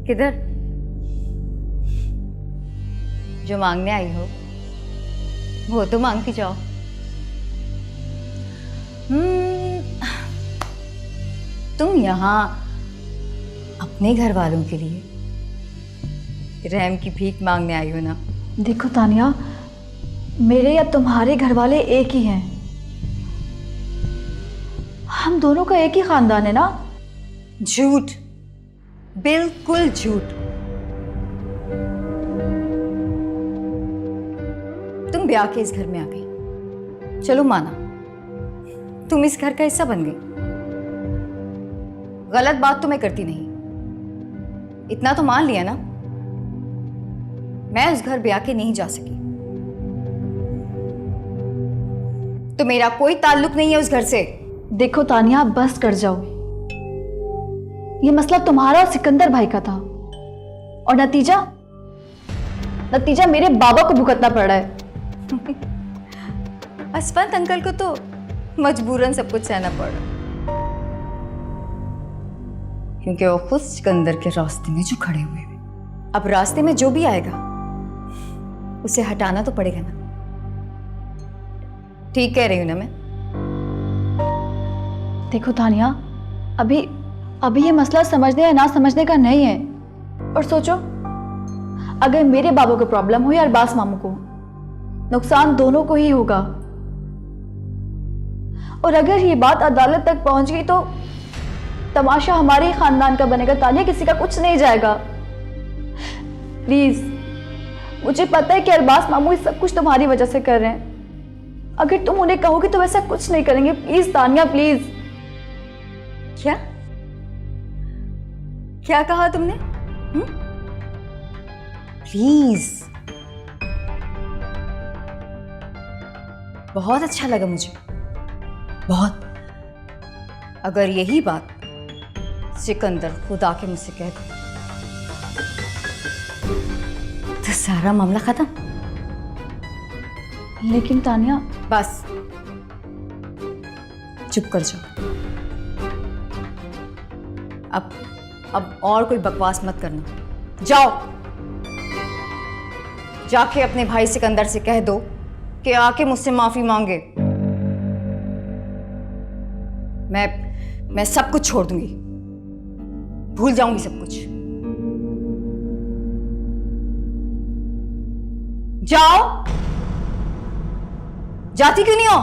किधर? जो मांगने आई हो वो तो मांगती जाओ। तुम यहाँ अपने घर वालों के लिए रहम की भीख मांगने आई हो ना? देखो तानिया, मेरे या तुम्हारे घर वाले एक ही हैं। हम दोनों का एक ही खानदान है ना। झूठ, बिल्कुल झूठ। तुम ब्याह के इस घर में आ गई, चलो माना तुम इस घर का हिस्सा बन गई। गलत बात तो मैं करती नहीं, इतना तो मान लिया ना। मैं उस घर ब्याह के नहीं जा सकी तो मेरा कोई ताल्लुक नहीं है उस घर से। देखो तानिया, बस कर जाओ। ये मसला तुम्हारा और सिकंदर भाई का था और नतीजा मेरे बाबा को भुगतना पड़ रहा है। असफंत अंकल को तो मजबूरन सब कुछ सहना पड़ा, क्योंकि वो खुद सिकंदर के रास्ते में जो खड़े हुए हैं। अब रास्ते में जो भी आएगा उसे हटाना तो पड़ेगा ना। ठीक कह रही हूं ना मैं? देखो तानिया, अभी ये मसला समझने या ना समझने का नहीं है। और सोचो, अगर मेरे बाबा को प्रॉब्लम हो या अरबाज मामू को, नुकसान दोनों को ही होगा। और अगर ये बात अदालत तक पहुंच गई तो तमाशा हमारे ही खानदान का बनेगा। तानिया, किसी का कुछ नहीं जाएगा। प्लीज, मुझे पता है कि अरबाज मामू ये सब कुछ तुम्हारी वजह से कर रहे हैं। अगर तुम उन्हें कहोगे तो वैसा कुछ नहीं करेंगे। Please Tania, please. क्या कहा तुमने? प्लीज। बहुत अच्छा लगा मुझे, बहुत। अगर यही बात सिकंदर खुद आके मुझसे कह दे तो सारा मामला खत्म। लेकिन तानिया, बस चुप कर जाओ। अब और कोई बकवास मत करना। जाओ, जाके अपने भाई सिकंदर से कह दो कि आके मुझसे माफी मांगे। मैं सब कुछ छोड़ दूंगी, भूल जाऊंगी सब कुछ। जाओ। जाती क्यों नहीं हो?